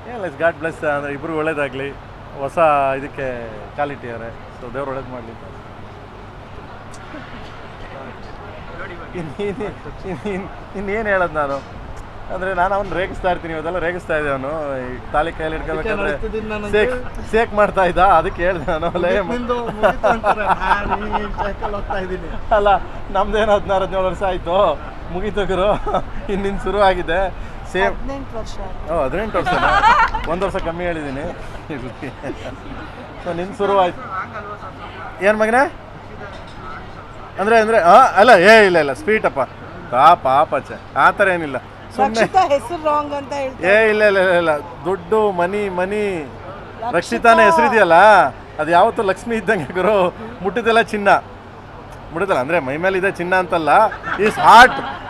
ಏನಿಲ್ಲ, god bless ಅಂದರೆ ಇಬ್ಬರು ಒಳ್ಳೇದಾಗಲಿ, ಹೊಸ ಇದಕ್ಕೆ ಕ್ವಾಲಿಟಿಯವರೇ. ಸೊ ದೇವ್ರು ಒಳ್ಳೇದು ಮಾಡಲಿ. ಇನ್ನೇನು ಹೇಳೋದು ನಾನು ಅಂದರೆ, ನಾನು ಅವ್ನು ರೇಗಿಸ್ತಾ ಇರ್ತೀನಿ, ಇವತ್ತೆಲ್ಲ ರೇಗಿಸ್ತಾ ಇದ್ದೆ. ಅವನು ಈ ತಾಲಿ ಕೈಯಲ್ಲಿ ಇಟ್ಕೋಬೇಕಾದ್ರೆ ಸೇಕ್ ಮಾಡ್ತಾ ಇದ್ದ, ಅದಕ್ಕೆ ಹೇಳ್ದೆ ನಾನು. ಅಲ್ಲ, ನಮ್ದೇನು 16-17 ವರ್ಷ ಆಯಿತು, ಮುಗಿತೋಗಿರು, ಇನ್ನಿನ್ನು ಶುರು ಆಗಿದೆ. ಸೇಮ್ 18 ವರ್ಷ, 1 ವರ್ಷ ಕಮ್ಮಿ ಹೇಳಿದ್ದೀನಿ. ಸೊ ನಿನ್ನ ಶುರು ಆಯ್ತು. ಏನು ಮಗನೇ ಅಂದರೆ ಅಲ್ಲ, ಇಲ್ಲ ಸ್ವೀಟಪ್ಪ, ಪಾಪಚ್ಚ ಆ ಥರ ಏನಿಲ್ಲ. ಇಲ್ಲ ದುಡ್ಡು ಮನಿ ರಕ್ಷಿತಾನೇ ಹೆಸರಿದೆಯಲ್ಲ, ಅದು ಯಾವತ್ತೂ ಲಕ್ಷ್ಮಿ ಇದ್ದಂಗೆ ಗುರು. ಮುಟ್ಟಿದೆಲ್ಲ ಚಿನ್ನ, ಮುಟ್ಟಿದಲ್ಲ ಅಂದರೆ ಮೈ ಮೇಲೆ ಇದೆ ಚಿನ್ನ ಅಂತಲ್ಲ, ಈ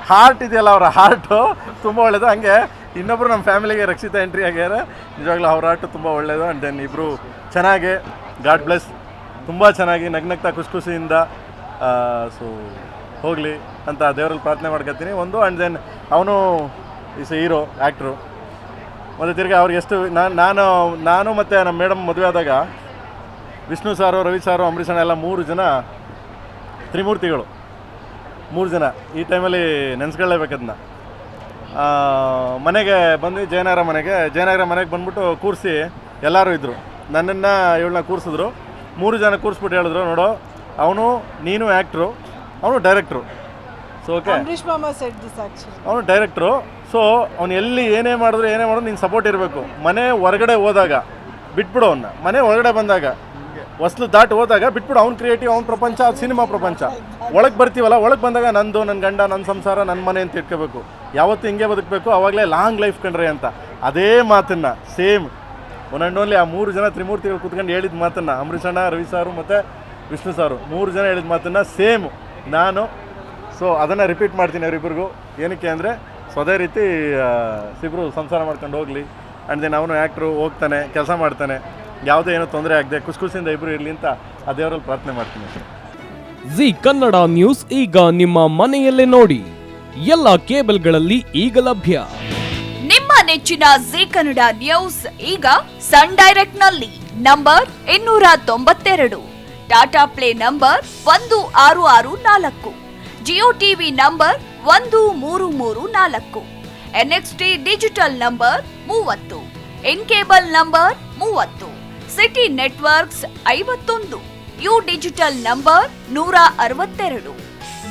ಹಾರ್ಟ್ ಇದೆಯಲ್ಲ, ಅವರ ಹಾರ್ಟು ತುಂಬ ಒಳ್ಳೇದು. ಹಂಗೆ ಇನ್ನೊಬ್ರು ನಮ್ಮ ಫ್ಯಾಮಿಲಿಗೆ ರಕ್ಷಿತಾ ಎಂಟ್ರಿ ಆಗ್ಯಾರ. ನಿಜವಾಗ್ಲೂ ಅವ್ರ ಹಾರ್ಟು ತುಂಬ ಒಳ್ಳೇದು. ಆ್ಯಂಡ್ ದೆನ್ ಇಬ್ಬರು ಚೆನ್ನಾಗಿ, ಗಾಡ್ ಬ್ಲೆಸ್, ತುಂಬ ಚೆನ್ನಾಗಿ ನಗ್ನಗ್ತಾ ಖುಷಿಯಿಂದ ಸೊ ಹೋಗಲಿ ಅಂತ ದೇವರಲ್ಲಿ ಪ್ರಾರ್ಥನೆ ಮಾಡ್ಕೊತೀನಿ ಒಂದು. ಆ್ಯಂಡ್ ದೆನ್ ಅವನು ಈಸ್ ಹೀರೋ, ಆ್ಯಕ್ಟ್ರು. ಮತ್ತು ತಿರ್ಗಿ ಅವ್ರಿಗೆ ಎಷ್ಟು ನಾನು ಮತ್ತು ನಮ್ಮ ಮೇಡಮ್ ಮದುವೆ ಆದಾಗ ವಿಷ್ಣು ಸಾರು, ರವಿ ಸಾರು, ಅಂಬರೀಷ್ ಅಣ್ಣ ಎಲ್ಲ 3 ಜನ ತ್ರಿಮೂರ್ತಿಗಳು, 3 ಜನ ಈ ಟೈಮಲ್ಲಿ ನೆನೆಸ್ಕೊಳ್ಳೇಬೇಕದನ್ನ. ಮನೆಗೆ ಬಂದು ಜಯನಗರ ಮನೆಗೆ ಬಂದ್ಬಿಟ್ಟು ಕೂರಿಸಿ ಎಲ್ಲರೂ ಇದ್ದರು. ನನ್ನನ್ನು ಇವಳನ್ನ ಕೂರಿಸಿದ್ರು. 3 ಜನ ಕೂರಿಸ್ಬಿಟ್ಟು ಹೇಳಿದ್ರು, ನೋಡು ಅವನು ನೀನು ಆ್ಯಕ್ಟ್ರು, ಅವನು ಡೈರೆಕ್ಟ್ರು. ಸೊ ಓಕೆ, ಅವನು ಡೈರೆಕ್ಟ್ರು. ಸೊ ಅವ್ನು ಎಲ್ಲಿ ಏನೇ ಮಾಡಿದ್ರು ನೀನು ಸಪೋರ್ಟ್ ಇರಬೇಕು. ಮನೆ ಹೊರಗಡೆ ಹೋದಾಗ ಬಿಟ್ಬಿಡು ಅವನ್ನ, ಮನೆ ಒಳಗಡೆ ಬಂದಾಗ ಹೊಸ್ಲು ದಾಟಿ ಹೋದಾಗ ಬಿಟ್ಬಿಡು. ಅವ್ನು ಕ್ರಿಯೇಟಿವ್, ಅವ್ನ ಪ್ರಪಂಚ, ಅದು ಸಿನಿಮಾ ಪ್ರಪಂಚ. ಒಳಗೆ ಬರ್ತೀವಲ್ಲ, ಒಳಗೆ ಬಂದಾಗ ನಂದು, ನನ್ನ ಗಂಡ, ನನ್ನ ಸಂಸಾರ, ನನ್ನ ಮನೆ ಅಂತ ಇಟ್ಕೋಬೇಕು. ಯಾವತ್ತೂ ಹಿಂಗೆ ಬದುಕಬೇಕು, ಅವಾಗಲೇ ಲಾಂಗ್ ಲೈಫ್ ಕಂಡ್ರೆ ಅಂತ. ಅದೇ ಮಾತನ್ನು ಸೇಮ್ ಒನ್ ಆ್ಯಂಡ್ ಓನ್ಲಿ ಆ 3 ಜನ ತ್ರಿಮೂರ್ತಿಗಳು ಕೂತ್ಕೊಂಡು ಹೇಳಿದ ಮಾತನ್ನು, ಅಂಬರೀಷ್ ಅಣ್ಣ, ರವಿ ಸಾರು ಮತ್ತು ವಿಷ್ಣು ಸಾರು 3 ಜನ ಹೇಳಿದ ಮಾತನ್ನು ಸೇಮ್ ನಾನು. ಸೊ ಅದನ್ನು ರಿಪೀಟ್ ಮಾಡ್ತೀನಿ ಅವರಿಬ್ಬರಿಗೂ. ಏನಕ್ಕೆ ಅಂದರೆ, ಸೊ ಅದೇ ರೀತಿ ಇಬ್ಬರು ಸಂಸಾರ ಮಾಡ್ಕೊಂಡು ಹೋಗಲಿ. ಆ್ಯಂಡ್ ದೆನ್ ಅವನು ಆ್ಯಕ್ಟ್ರು, ಹೋಗ್ತಾನೆ, ಕೆಲಸ ಮಾಡ್ತಾನೆ, ಯಾವುದೇ ಏನೋ ತೊಂದರೆ ಆಗದೆ ಖುಷಿಯಿಂದ ಇಬ್ಬರು ಇರಲಿ ಅಂತ ಆ ದೇವರಲ್ಲಿ ಪ್ರಾರ್ಥನೆ ಮಾಡ್ತೀನಿ. ಜಿ ಕನ್ನಡ ನ್ಯೂಸ್ ಈಗ ನಿಮ್ಮ ಮನೆಯಲ್ಲೇ ನೋಡಿ. ಎಲ್ಲ ಕೇಬಲ್ಗಳಲ್ಲಿ ಈಗ ಲಭ್ಯ. ನಿಮ್ಮ ನೆಚ್ಚಿನ ಜಿ ಕನ್ನಡ ನ್ಯೂಸ್ ಈಗ ಸನ್ ಡೈರೆಕ್ಟ್ ನಲ್ಲಿ number 292, Tata play number 1664, Jio TV number 1334, NXT digital number 30, in cable number 30, city networks 51, U digital number 162,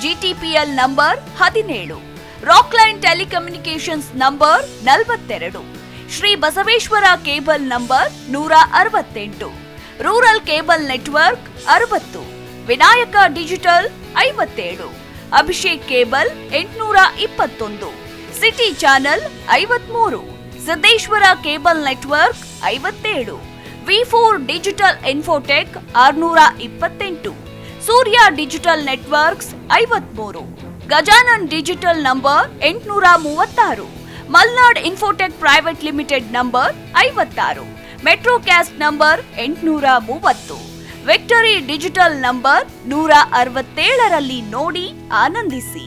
GTPL number 17, Rockline telecommunications number 42, Shri Basaveshwara cable number 168, rural cable network 60, Vinayaka digital 57, Abhishek cable 821, city channel 53, Siddeshwara cable network 57, V4 digital Infotech 628, Surya digital networks 53, Gajanan digital number 836, Malnad Infotech private limited number 56, Metrocast number 830, Victory digital number 167ರಲ್ಲಿ ನೋಡಿ ಆನಂದಿಸಿ.